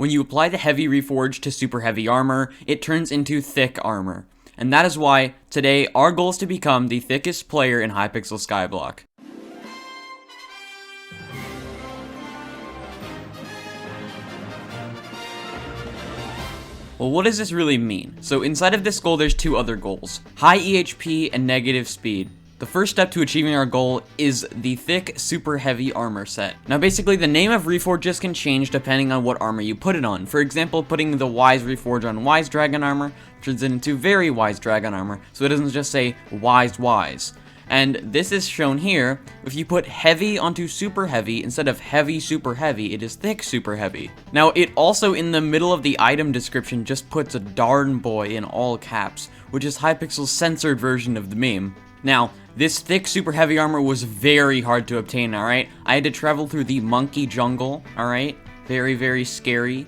When you apply the heavy reforge to super heavy armor, it turns into thick armor. And that is why, today, our goal is to become the thickest player in Hypixel Skyblock. Well, what does this really mean? So inside of this goal, there's two other goals: high EHP and negative speed. The first step to achieving our goal is the thick, super heavy armor set. Now basically, the name of reforges can change depending on what armor you put it on. For example, putting the Wise reforge on Wise Dragon armor turns it into Very Wise Dragon armor, so it doesn't just say Wise. And this is shown here. If you put heavy onto super heavy, instead of heavy super heavy, it is thick super heavy. Now, it also in the middle of the item description just puts a darn boy in all caps, which is Hypixel's censored version of the meme. Now, this thick super heavy armor was very hard to obtain, alright? I had to travel through the monkey jungle, alright? Very, very scary.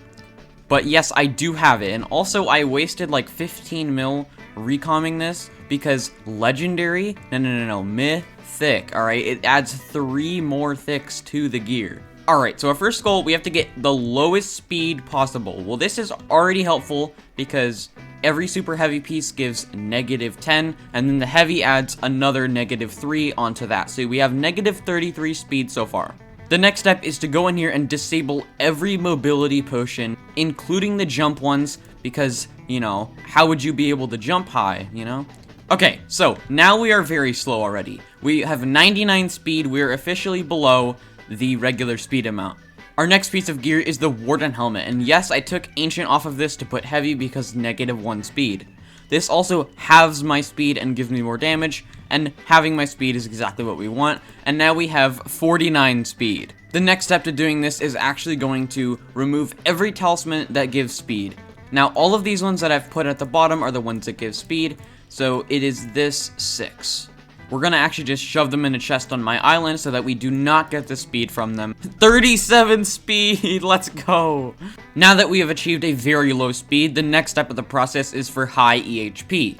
But yes, I do have it, and also I wasted like 15 mil recomming this, because legendary, no, mythic, alright? It adds 3 more thicks to the gear. Alright, so our first goal, we have to get the lowest speed possible. Well, this is already helpful, because every super heavy piece gives -10, and then the heavy adds another -3 onto that. So we have -33 speed so far. The next step is to go in here and disable every mobility potion, including the jump ones, because, you know, how would you be able to jump high, you know? Okay, so now we are very slow already. We have 99 speed, we are officially below the regular speed amount. Our next piece of gear is the Warden Helmet, and yes, I took Ancient off of this to put Heavy because -1 speed. This also halves my speed and gives me more damage, and having my speed is exactly what we want, and now we have 49 speed. The next step to doing this is actually going to remove every talisman that gives speed. Now, all of these ones that I've put at the bottom are the ones that give speed, so it is this 6. We're gonna actually just shove them in a chest on my island so that we do not get the speed from them. 37 speed, let's go. Now that we have achieved a very low speed, the next step of the process is for high EHP.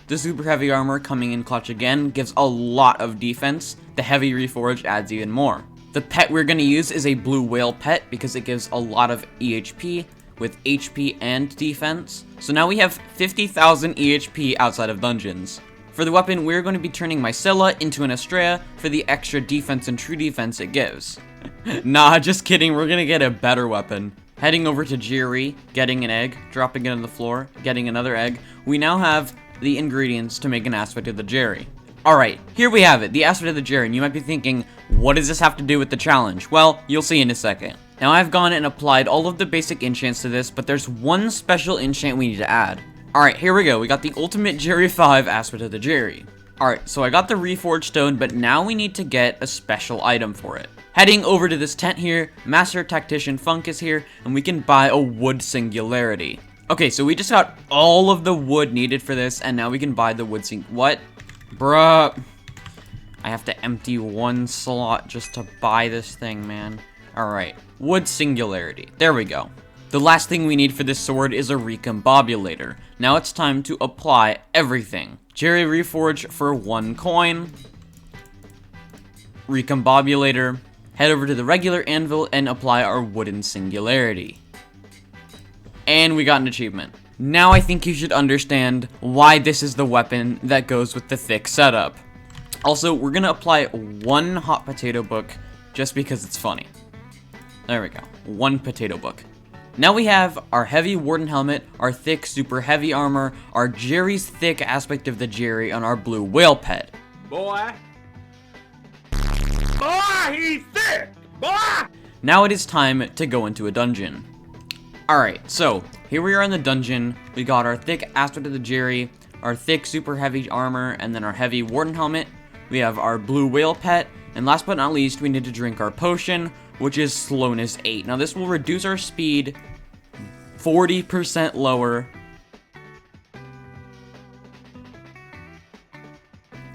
The super heavy armor coming in clutch again gives a lot of defense. The heavy reforge adds even more. The pet we're gonna use is a blue whale pet because it gives a lot of EHP with HP and defense. So now we have 50,000 EHP outside of dungeons. For the weapon, we're going to be turning my Scylla into an Astrea for the extra defense and true defense it gives. Nah, just kidding, we're gonna get a better weapon. Heading over to Jiri, getting an egg, dropping it on the floor, getting another egg. We now have the ingredients to make an aspect of the Jiri. Alright, here we have it, the aspect of the Jiri, and you might be thinking, what does this have to do with the challenge? Well, you'll see in a second. Now I've gone and applied all of the basic enchants to this, but there's one special enchant we need to add. Alright, here we go. We got the ultimate Jiri 5 aspect of the Jiri. Alright, so I got the Reforged Stone, but now we need to get a special item for it. Heading over to this tent here, Master Tactician Funk is here, and we can buy a Wood Singularity. Okay, so we just got all of the wood needed for this, and now we can buy the Wood What? Bruh. I have to empty one slot just to buy this thing, man. Alright, Wood Singularity. There we go. The last thing we need for this sword is a Recombobulator. Now it's time to apply everything. Jiri Reforge for 1 coin. Recombobulator. Head over to the regular anvil and apply our Wooden Singularity. And we got an achievement. Now I think you should understand why this is the weapon that goes with the thick setup. Also, we're gonna apply 1 hot potato book just because it's funny. There we go. 1 potato book. Now we have our heavy Warden Helmet, our thick super heavy armor, our Jiri's thick aspect of the Jiri, and our blue whale pet. Boy, he's thick! Boy! Now it is time to go into a dungeon. Alright, so here we are in the dungeon. We got our thick aspect of the Jiri, our thick super heavy armor, and then our heavy Warden Helmet. We have our blue whale pet, and last but not least, we need to drink our potion, which is slowness 8. Now this will reduce our speed 40% lower.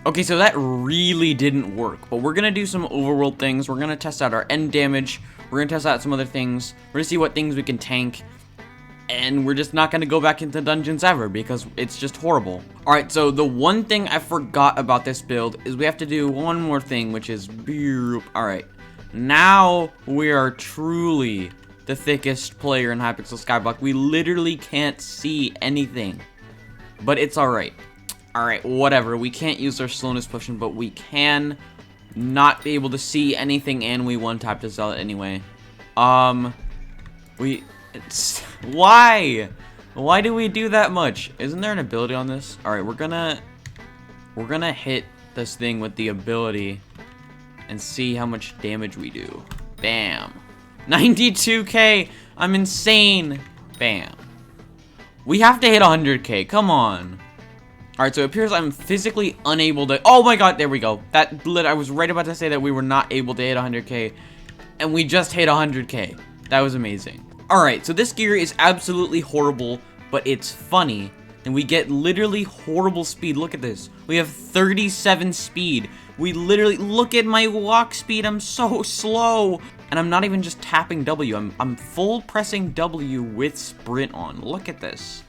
Okay, so that really didn't work, but we're gonna do some overworld things. We're gonna test out our end damage. We're gonna test out some other things. We're gonna see what things we can tank. And we're just not gonna go back into dungeons ever because it's just horrible. Alright, so the one thing I forgot about this build is we have to do one more thing, which is... Alright. Now we are truly the thickest player in Hypixel Skyblock. We literally can't see anything. But it's alright. Alright, whatever. We can't use our slowness potion, but we can not be able to see anything, and we one-tap to sell it anyway. Why? Why do we do that much? Isn't there an ability on this? Alright, we're gonna hit this thing with the ability and see how much damage we do. Bam. 92k! I'm insane! Bam. We have to hit 100k, come on. Alright, so it appears I'm physically unable to... Oh my god, there we go. I was right about to say that we were not able to hit 100k, and we just hit 100k. That was amazing. Alright, so this gear is absolutely horrible, but it's funny. And we get literally horrible speed. Look at this. We have 37 speed. We literally... Look at my walk speed. I'm so slow. And I'm not even just tapping W. I'm full pressing W with sprint on. Look at this.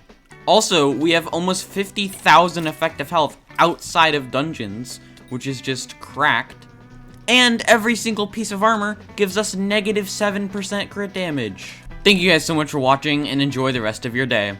Also, we have almost 50,000 effective health outside of dungeons, which is just cracked. And every single piece of armor gives us -7% crit damage. Thank you guys so much for watching, and enjoy the rest of your day.